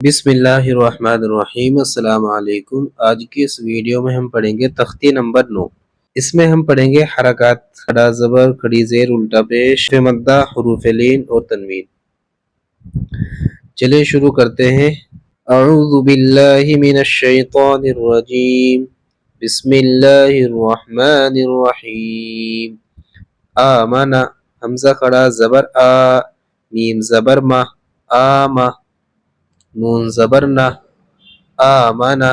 बिस्मिल्लाहिर्रहमानिर्रहीम। अस्सलाम वालेकुम। आज की इस वीडियो में हम पढ़ेंगे तख्ती नंबर 9। इसमें हम पढ़ेंगे हरकत, खड़ा ज़बर, खड़ी ज़ेर, उल्टा पेश, मद्दा, हुरूफ लीन और तनवीन। चलिए शुरू करते हैं। अऊज़ु बिल्लाहि मिनश शैतानिर रजीम। बिस्मिल्लाहिर्रहमानिर्रहीम। आमना, हमज़ा खड़ा ज़बर आ, मीम ज़बर मा, आमा, नून ज़बर ना, आमना।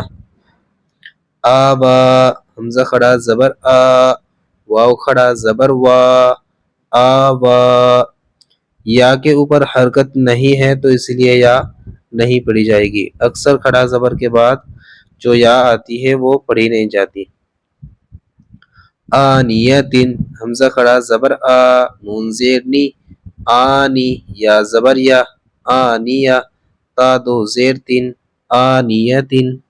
आबा, हमज़ा खड़ा ज़बर आ, वाव खड़ा ज़बर वा, आवा। या के ऊपर हरकत नहीं है तो इसलिए या नहीं पढ़ी जाएगी। अक्सर खड़ा ज़बर के बाद जो या आती है वो पढ़ी नहीं जाती। आनियतिन, हमज़ा खड़ा ज़बर आ, नून ज़ेर नी, आनी, या ज़बर या, आनिया, ता दो ज़ेर तीन, आनियतिन।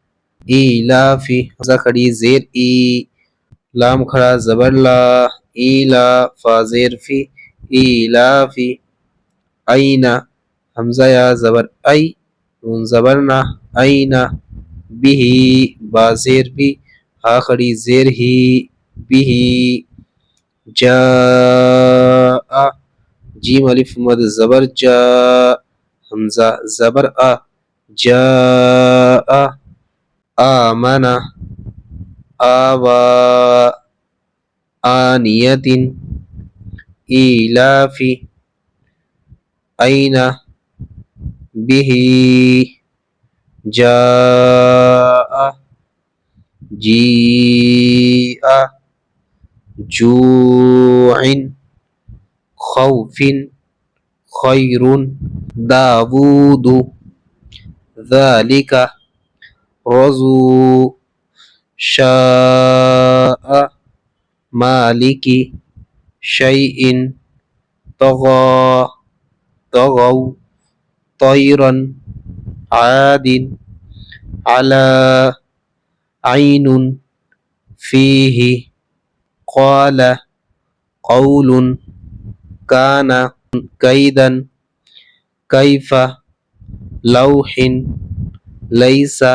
ईलाफी, हमज़ा खड़ी ज़ेर ई, लाम खड़ा ज़बर ला, ईला, फा ज़ेर फी, ईलाफी। आईना, हमज़ा या ज़बर आई, नून ज़बर ना, आईना, बिही, बा ज़ेर बी, हा खड़ी ज़ेर ही, बिही। जाआ, जीम अलिफ मद ज़बर जा, हमज़ा ज़बर आ, जाआ। आमना, आवा, आनियतिन, ईलाफी, आईना, बिही, जाआ, जीआ, जूइन, खौफिन, खैरुन, दावूदु, ज़ालिका, रज़ू, शाआ, मालिकी, शैइन, तग़ा, तग़ौ, तैरन, आदिन, अला, ऐनुन, फीही, क़ाला, क़ौलुन, काना, कैदन, कैफ़ा, लौहिन, लैसा,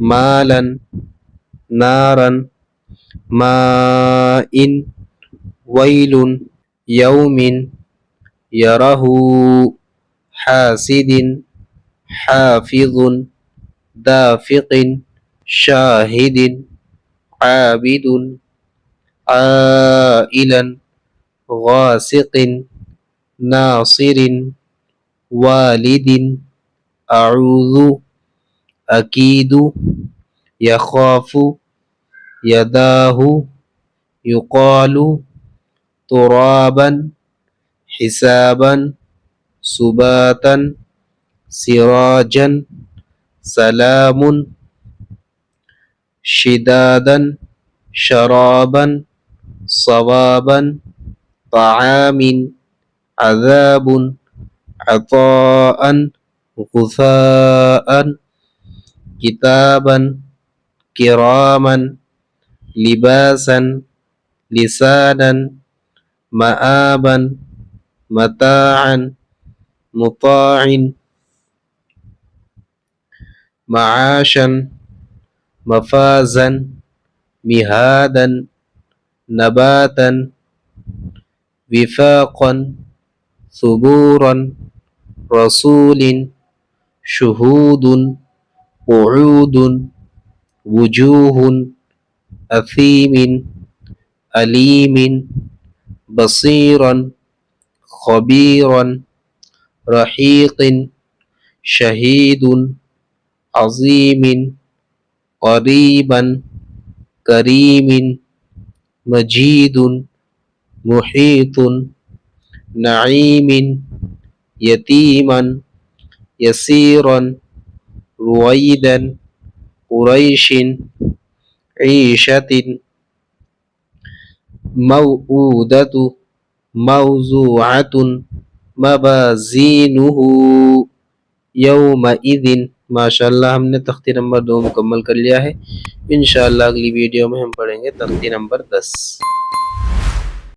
मालन, नारन, माइन, वैलुन, यौमिन, यरहू, हासिदिन, हाफिज़ुन, दाफ़िक़िन, शाहिदिन, आबिदुन, आइलन, गासिक़िन, नासिरिन, वालिदिन, अऊज़ु, अकीदु, यख़ाफ़ु, यदाहु, युक़ालु, तुराबन, हिसाबन, सुबातन, सिराजन, सलामुन, शिदादन, शराबन, सवाबन, ताआमिन, अज़ाबुन, अताअन, गुसाअन, किताबन, किरामन, लिबासन, लिसानन, मआबन, मताअन, मुताइन, मआशन, मफाज़न, मिहादन, नबातन, विफ़ाक़न, सुबूरन, रसूलिन, शुहूदुन, क़ुऊदुन, वुजूहुन, असीमिन, अलीमिन, बसीरन, खबीरन, रहीक़िन, शहीदुन, अज़ीमिन, क़रीबन, करीमिन, मजीदुन, मुहीतुन, नईमिन, यतीमन, यसीरन, रुवैदन, कुरैशिन, ईशतिन, मौऊदतु, मौज़ूअतुन, मबाज़ीनुहु, यौमइज़िन। माशाअल्लाह, हमने तख्ती नंबर 2 मुकम्मल कर लिया है। इंशाअल्लाह अगली वीडियो में हम पढ़ेंगे तख्ती नंबर 10।